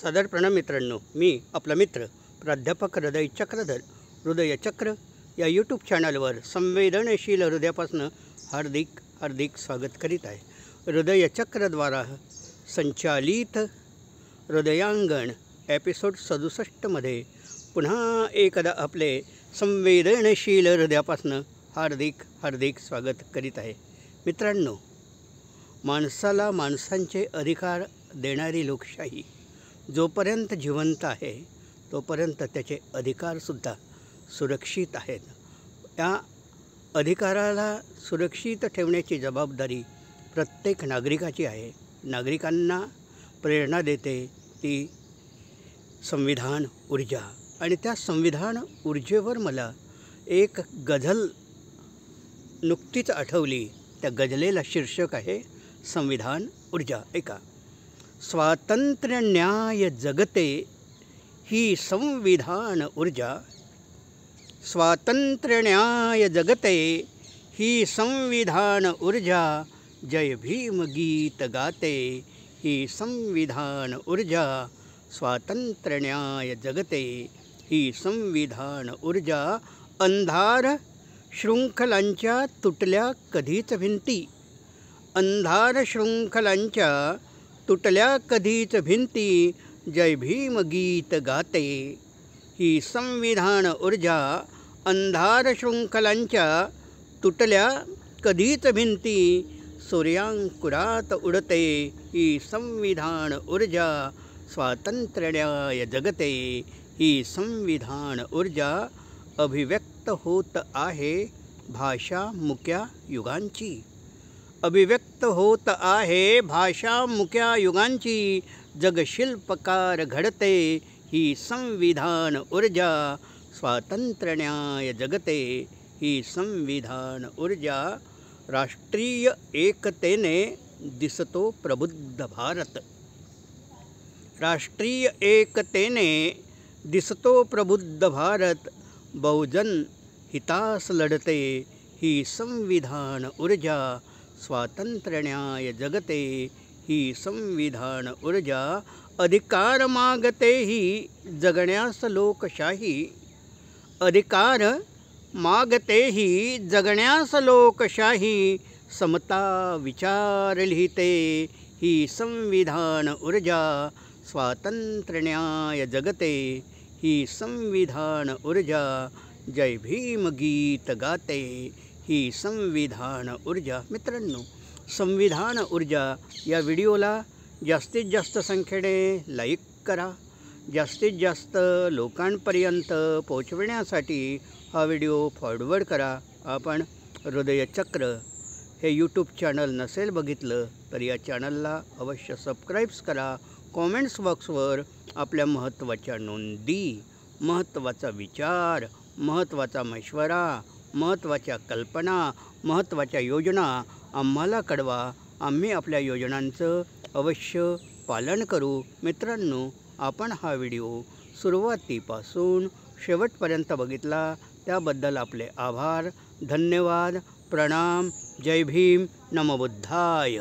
सादर प्रणाम मित्रांनो, मी आपला मित्र प्राध्यापक हृदय चक्रधर हृदयचक्र या यूट्यूब चॅनलवर संवेदनशील हृदयापासून हार्दिक स्वागत करीत आहे. हृदयचक्रद्वारा संचालित हृदयांगण एपिसोड 67मध्ये पुन्हा एकदा आपले संवेदनशील हृदयापासून हार्दिक स्वागत करीत आहे. मित्रांनो, माणसाला माणसांचे अधिकार देणारी लोकशाही जोपर्यंत जिवंत आहे तोपर्यंत त्याचे अधिकारसुद्धा सुरक्षित आहेत. या अधिकाराला सुरक्षित ठेवण्याची जबाबदारी प्रत्येक नागरिकाची आहे. नागरिकांना प्रेरणा देते ती संविधान ऊर्जा, आणि त्या संविधान ऊर्जेवर मला एक गझल नुकतीच आठवली. त्या गझलेला शीर्षक आहे संविधान ऊर्जा. ऐका. स्वातंत्र्य न्याय जगते ही संविधान ऊर्जा, स्वातंत्र्य न्याय जगते ही संविधान ऊर्जा, जय भीम गीत गाते ही संविधान ऊर्जा, स्वातंत्र्य न्याय जगते ही संविधान ऊर्जा. अंधार शृंखलांच्या तुटल्या कधीच भिंती, अंधार शृंखलांच्या तुटल्या कधीच भिंती, जय भीम गीत गाते ही संविधान ऊर्जा. अंधार शृंखलांच्या तुटल्या कधीच भिंती, सूर्यांकुरात उडते ही संविधान ऊर्जा, स्वातंत्र्य न्याय जगते ही संविधान ऊर्जा. अभिव्यक्त होत आहे भाषा मुक्या युगांची, अभिव्यक्त होत आहे भाषा मुक्या युगांची, जगशिल्पकार घडते ही संविधान ऊर्जा, स्वातंत्र्य न्याय जगते ही संविधान ऊर्जा. राष्ट्रीय एकतेने दिसतो प्रबुद्ध भारत, राष्ट्रीय एकतेने दिसतो प्रबुद्ध भारत, बहुजन हितास लढते ही संविधान ऊर्जा, स्वातंत्र्य न्याय जगते ही संविधान ऊर्जा. अधिकार मागते ही जगण्यास लोकशाही, अधिकार मागते ही जगण्यास लोकशाही, समता विचार लिहिते ही संविधान ऊर्जा, स्वातंत्र्य न्याय जगते ही संविधान ऊर्जा, जय भीम गीत गाते ही संविधान ऊर्जा. मित्रांनो, संविधान ऊर्जा या व्हिडिओला जास्तीत जास्त संख्येने लाईक करा. जास्तीत जास्त लोकांपर्यंत पोहोचविण्यासाठी हा व्हिडिओ फॉरवर्ड करा. आपण हृदयचक्र हे यूट्यूब चॅनल नसेल बघितलं तर या चॅनलला अवश्य सबस्क्राईब्स करा. कॉमेंट्स बॉक्सवर आपल्या महत्त्वाच्या नोंदी, महत्त्वाचा विचार, महत्त्वाचा मशवरा, महत्त्वाच्या कल्पना, महत्त्वाच्या योजना आम्हाला कळवा. आम्ही आपल्या योजनांचं अवश्य पालन करू. मित्रांनो, आपण हा व्हिडिओ सुरुवातीपासून शेवटपर्यंत बघितला त्याबद्दल आपले आभार. धन्यवाद. प्रणाम. जय भीम. नमो बुद्धाय.